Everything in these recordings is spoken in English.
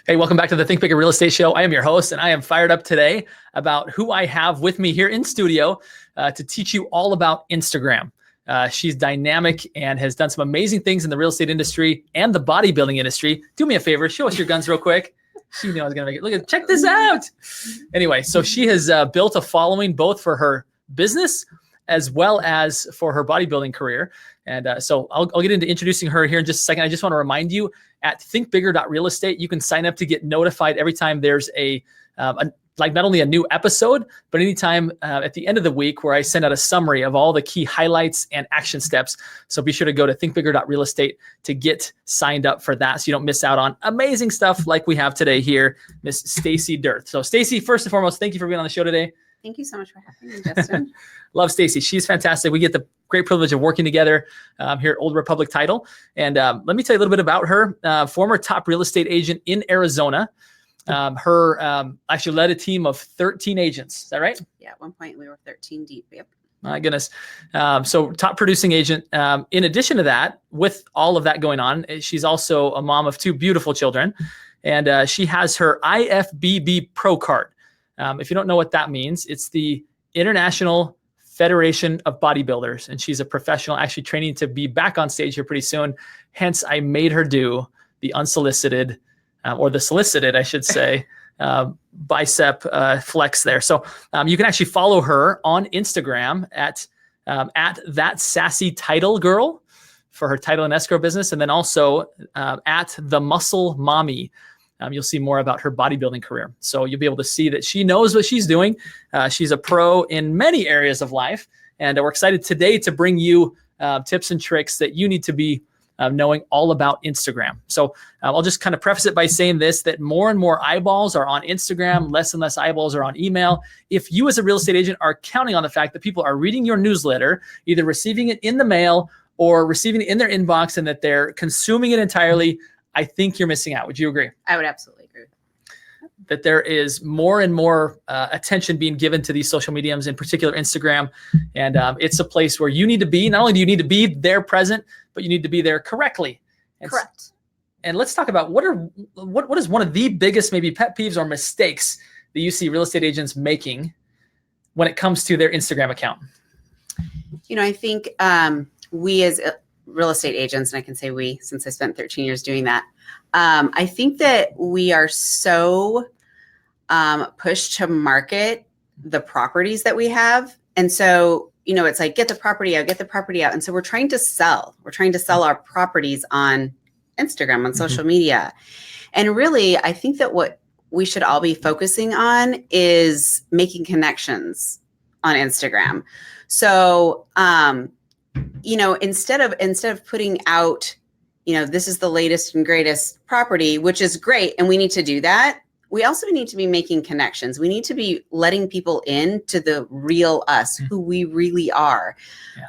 Hey, welcome back to the Think Bigger Real Estate Show. I am your host, and I am fired up today about who I have with me here in studio to teach you all about Instagram. She's dynamic and has done some amazing things in the real estate industry and the bodybuilding industry. Do me a favor, show us your guns real quick. She knew I was going to make it. Look at, check this out. Anyway, so she has built a following both for her business as well as for her bodybuilding career. And so I'll get into introducing her here in just a second. I just want to remind you at thinkbigger.realestate, you can sign up to get notified every time there's like not only a new episode, but anytime at the end of the week where I send out a summary of all the key highlights and action steps. So be sure to go to thinkbigger.realestate to get signed up for that so you don't miss out on amazing stuff like we have today here, Miss Stacey Dearth. So Stacey, first and foremost, thank you for being on the show today. Thank you so much for having me, Justin. Love Stacy. She's fantastic. We get the great privilege of working together here at Old Republic Title. And let me tell you a little bit about her. Former top real estate agent in Arizona. Her actually led a team of 13 agents. Is that right? Yeah, at one point we were 13 deep. Yep. My goodness. So top producing agent. In addition to that, with all of that going on, she's also a mom of two beautiful children. And she has her IFBB Pro card. If you don't know what that means, it's the International Federation of Bodybuilders. And she's a professional, actually training to be back on stage here pretty soon. Hence, I made her do the unsolicited, or the solicited, I should say, bicep flex there. So you can actually follow her on Instagram at that sassy title girl for her title and escrow business. And then also at the muscle mommy. You'll see more about her bodybuilding career. So you'll be able to see that she knows what she's doing. She's a pro in many areas of life. And we're excited today to bring you tips and tricks that you need to be knowing all about Instagram. So I'll just kind of preface it by saying this, that more and more eyeballs are on Instagram, less and less eyeballs are on email. If you as a real estate agent are counting on the fact that people are reading your newsletter, either receiving it in the mail or receiving it in their inbox and that they're consuming it entirely, I think you're missing out. Would you agree? I would absolutely agree. That there is more and more attention being given to these social mediums, in particular Instagram. And it's a place where you need to be. Not only do you need to be there present, but you need to be there correctly. Correct. And let's talk about what is one of the biggest maybe pet peeves or mistakes that you see real estate agents making when it comes to their Instagram account? You know, I think we as real estate agents, and I can say we, since I spent 13 years doing that, I think that we are so pushed to market the properties that we have. And so, you know, it's like, get the property out. And so we're trying to sell our properties on Instagram, on social media. And really, I think that what we should all be focusing on is making connections on Instagram. So, you know, instead of putting out, you know, this is the latest and greatest property, which is great, and we need to do that, we also need to be making connections. We need to be letting people in to the real us, who we really are.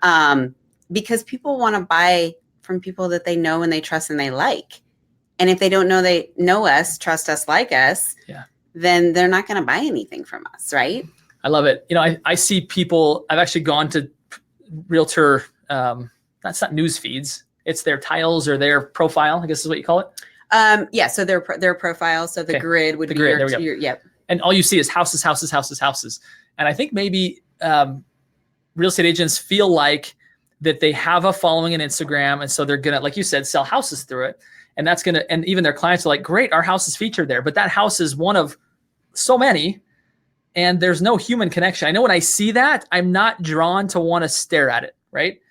Yeah. Because people want to buy from people that they know and they trust and they like. And if they don't know they know us, trust us, like us, then they're not going to buy anything from us, right? I love it. You know, I see people, I've actually gone to realtor, that's not news feeds. It's their tiles or their profile, I guess is what you call it. Yeah. So their profile. So the grid would be your, yep. And all you see is houses. And I think maybe real estate agents feel like that they have a following in Instagram. And so they're going to, like you said, sell houses through it. And that's going to, and even their clients are like, great, our house is featured there. But that house is one of so many. And there's no human connection. I know when I see that, I'm not drawn to want to stare at it, right?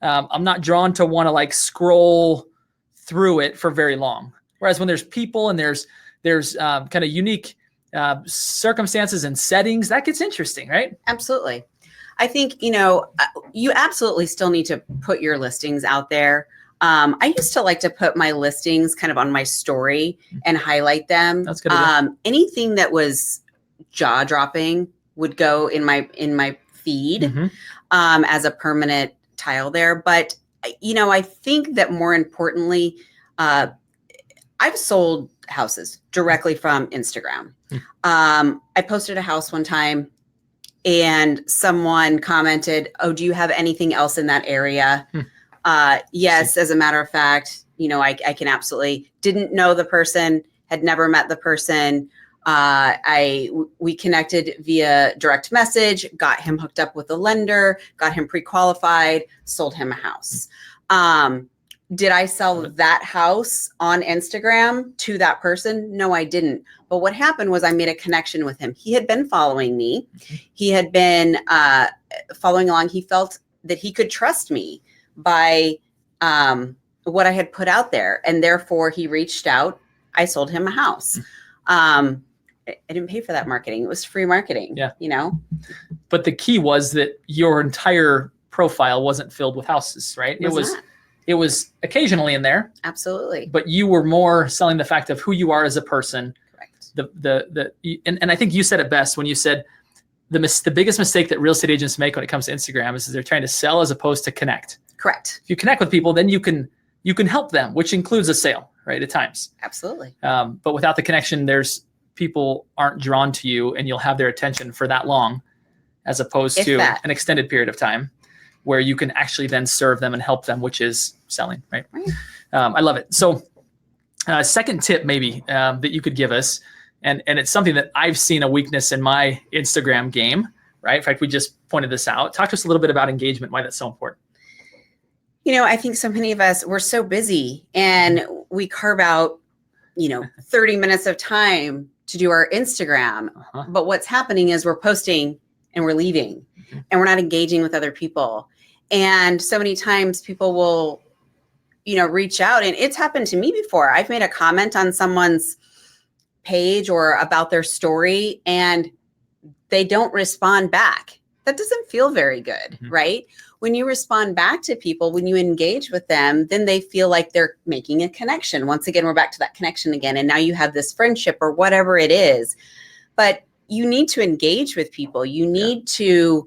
I'm not drawn to want to like scroll through it for very long. Whereas when there's people and there's kind of unique circumstances and settings, that gets interesting, right? Absolutely. I think, you know, you absolutely still need to put your listings out there. I used to like to put my listings kind of on my story and highlight them. That's good. Anything that was jaw-dropping would go in my feed as a permanent tile there. But, you know, I think that more importantly, I've sold houses directly from Instagram. I posted a house one time and someone commented, "Oh, do you have anything else in that area?" Yes, as a matter of fact, you know, I can absolutely, didn't know the person, had never met the person. We connected via direct message, got him hooked up with a lender, got him pre-qualified, sold him a house. Did I sell that house on Instagram to that person? No, I didn't. But what happened was I made a connection with him. He had been following me. He had been following along. He felt that he could trust me by what I had put out there. And therefore he reached out. I sold him a house. I didn't pay for that marketing. It was free marketing, you know? But the key was that your entire profile wasn't filled with houses, right? It was occasionally in there. Absolutely. But you were more selling the fact of who you are as a person. Correct. And I think you said it best when you said the biggest mistake that real estate agents make when it comes to Instagram is they're trying to sell as opposed to connect. Correct. If you connect with people, then you can help them, which includes a sale, right? At times. Absolutely. But without the connection, people aren't drawn to you, and you'll have their attention for that long, as opposed to an extended period of time where you can actually then serve them and help them, which is selling, right? I love it. So second tip maybe that you could give us, and it's something that I've seen a weakness in my Instagram game, right? In fact, we just pointed this out. Talk to us a little bit about engagement, why that's so important. You know, I think so many of us, we're so busy and we carve out, 30 minutes of time to do our Instagram. But what's happening is we're posting and we're leaving and we're not engaging with other people. And so many times people will, reach out, and it's happened to me before. I've made a comment on someone's page or about their story and they don't respond back. That doesn't feel very good, right? When you respond back to people, when you engage with them, then they feel like they're making a connection. Once again, we're back to that connection again. And now you have this friendship or whatever it is. But you need to engage with people. You need to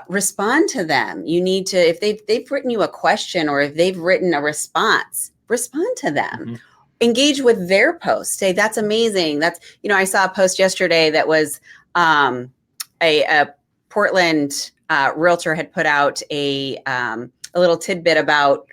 respond to them. You need to, if they've written you a question or if they've written a response, respond to them. Engage with their post. Say, that's amazing. That's, I saw a post yesterday that was a Portland realtor had put out a little tidbit about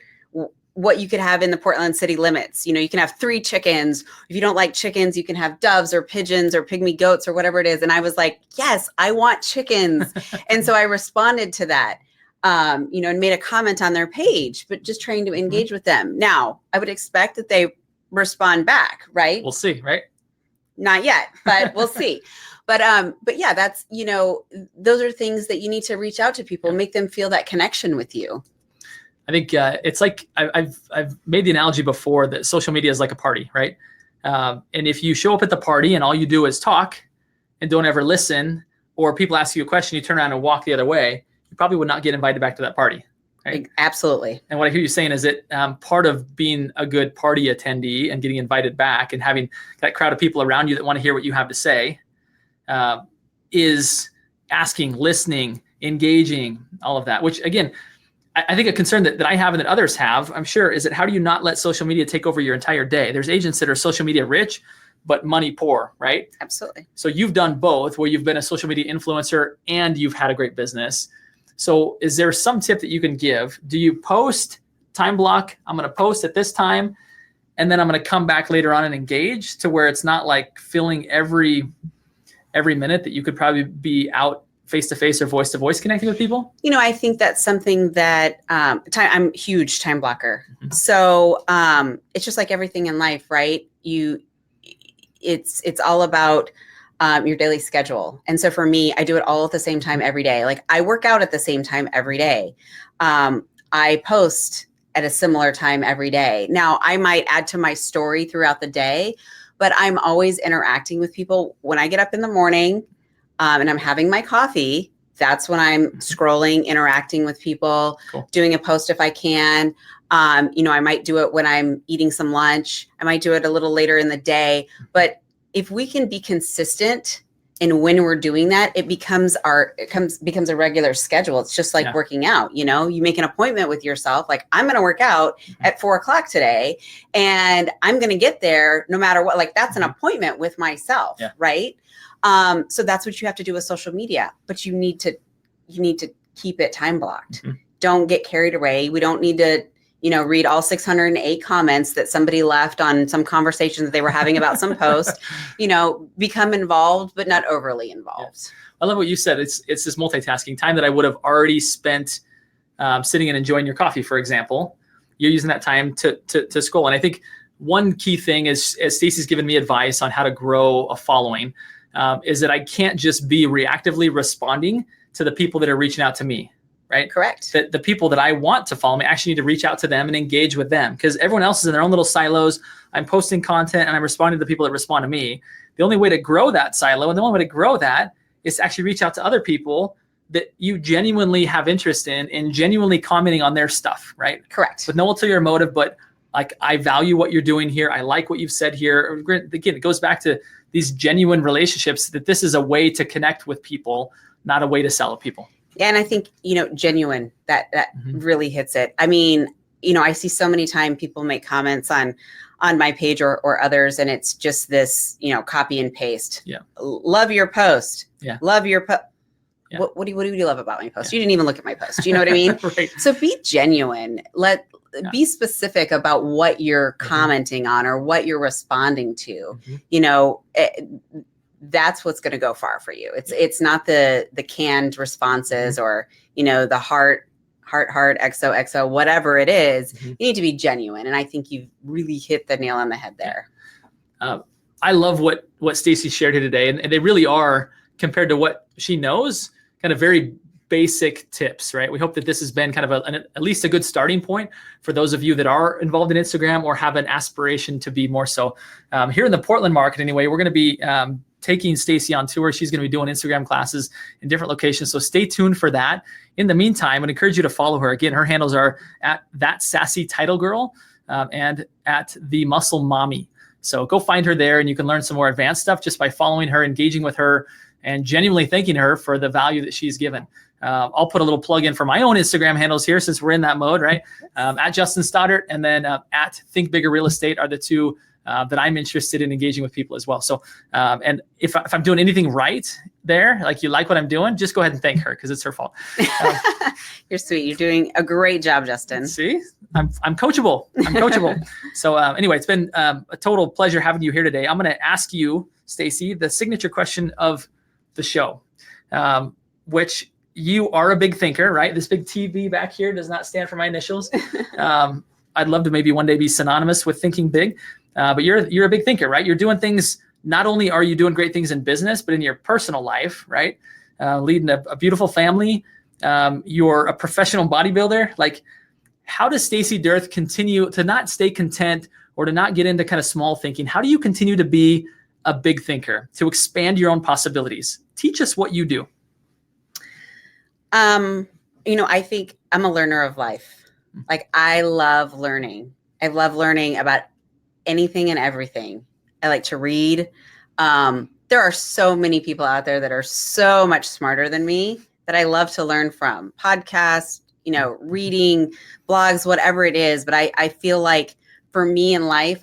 what you could have in the Portland city limits. You can have 3 chickens. If you don't like chickens, you can have doves or pigeons or pygmy goats or whatever it is. And I was like, yes, I want chickens. And so I responded to that, and made a comment on their page, but just trying to engage with them. Now, I would expect that they respond back, right? We'll see, right? Not yet, but we'll see. But yeah, that's, those are things that you need to reach out to people, make them feel that connection with you. I think it's like I've made the analogy before that social media is like a party, right? And if you show up at the party and all you do is talk and don't ever listen, or people ask you a question, you turn around and walk the other way, you probably would not get invited back to that party. Right? Absolutely. And what I hear you saying is that part of being a good party attendee and getting invited back and having that crowd of people around you that want to hear what you have to say is asking, listening, engaging, all of that, which again, I think a concern that I have and that others have, I'm sure, is that how do you not let social media take over your entire day? There's agents that are social media rich, but money poor, right? Absolutely. So you've done both, where you've been a social media influencer and you've had a great business. So is there some tip that you can give? Do you post time block? I'm going to post at this time, and then I'm going to come back later on and engage, to where it's not like filling every minute that you could probably be out face-to-face or voice-to-voice connecting with people? I think that's something that I'm a huge time blocker. So it's just like everything in life, right? It's all about your daily schedule. And so for me, I do it all at the same time every day. Like, I work out at the same time every day. I post at a similar time every day. Now, I might add to my story throughout the day, but I'm always interacting with people. When I get up in the morning, and I'm having my coffee, that's when I'm scrolling, interacting with people, doing a post if I can. I might do it when I'm eating some lunch. I might do it a little later in the day. But if we can be consistent in when we're doing that, it becomes a regular schedule. It's just like working out. You make an appointment with yourself. Like, I'm going to work out at 4:00 today, and I'm going to get there no matter what. Like, that's an appointment with myself, right? So that's what you have to do with social media, but you need to keep it time blocked. Don't get carried away. We don't need to, read all 608 comments that somebody left on some conversations that they were having about some post, become involved, but not overly involved. Yeah. I love what you said. It's this multitasking time that I would have already spent sitting and enjoying your coffee, for example. You're using that time to scroll. And I think one key thing is, as Stacey's given me advice on how to grow a following, is that I can't just be reactively responding to the people that are reaching out to me. Right? Correct. The people that I want to follow me, I actually need to reach out to them and engage with them, because everyone else is in their own little silos. I'm posting content and I'm responding to the people that respond to me. The only way to grow that silo, and the only way to grow that, is to actually reach out to other people that you genuinely have interest in and genuinely commenting on their stuff, right? Correct. With no ulterior motive, but like, I value what you're doing here. I like what you've said here. Again, it goes back to these genuine relationships, that this is a way to connect with people, not a way to sell to people. Yeah, and I think, genuine, that really hits it. I mean, I see so many times people make comments on my page or others, and it's just this, copy and paste. Yeah. Love your post. Yeah. Love your post. Yeah. What do you love about my post? Yeah. You didn't even look at my post. You know what I mean? Right. So be genuine. Be specific about what you're commenting on or what you're responding to. That's what's going to go far for you. It's not the canned responses or, the heart, XOXO, whatever it is. You need to be genuine. And I think you've really hit the nail on the head there. I love what Stacey shared here today. And they really are, compared to what she knows, kind of very basic tips, right? We hope that this has been kind of at least a good starting point for those of you that are involved in Instagram or have an aspiration to be more so. Here in the Portland market anyway, we're going to be taking Stacey on tour. She's going to be doing Instagram classes in different locations. So stay tuned for that. In the meantime, I'd encourage you to follow her. Again, her handles are at That Sassy Title Girl and at The Muscle Mommy. So go find her there, and you can learn some more advanced stuff just by following her, engaging with her, and genuinely thanking her for the value that she's given. I'll put a little plug in for my own Instagram handles here, since we're in that mode, right? At Justin Stoddart, and then at Think Bigger Real Estate are the two that I'm interested in engaging with people as well. So, and if I'm doing anything right there, like you like what I'm doing, just go ahead and thank her, because it's her fault. You're sweet. You're doing a great job, Justin. See, I'm coachable. I'm coachable. So anyway, it's been a total pleasure having you here today. I'm going to ask you, Stacey, the signature question of the show, which you are a big thinker, right? This big TV back here does not stand for my initials. I'd love to maybe one day be synonymous with thinking big. But you're a big thinker, right? You're doing things. Not only are you doing great things in business, but in your personal life, right? Leading a beautiful family. You're a professional bodybuilder. Like, how does Stacey Dearth continue to not stay content or to not get into kind of small thinking? How do you continue to be a big thinker, to expand your own possibilities? Teach us what you do. I think I'm a learner of life. Like, I love learning. I love learning about anything and everything. I like to read. There are so many people out there that are so much smarter than me that I love to learn from. Podcasts, reading, blogs, whatever it is. But I feel like for me in life,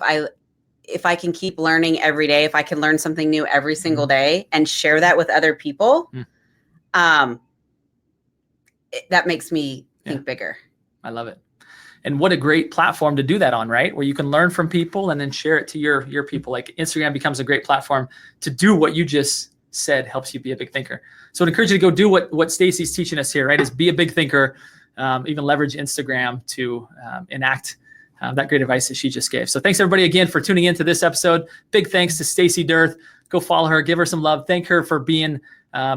if I can keep learning every day, if I can learn something new every single day and share that with other people, that makes me think bigger. I love it. And what a great platform to do that on, right? Where you can learn from people and then share it to your people. Like, Instagram becomes a great platform to do what you just said helps you be a big thinker. So I'd encourage you to go do what Stacey's teaching us here, right? Is be a big thinker, even leverage Instagram to enact that great advice that she just gave. So thanks everybody again for tuning into this episode. Big thanks to Stacey Dearth. Go follow her, give her some love. Thank her for being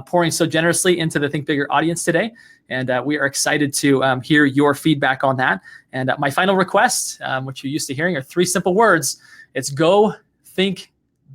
pouring so generously into the Think Bigger audience today. And we are excited to hear your feedback on that. And my final request, which you're used to hearing, are 3 simple words. It's go think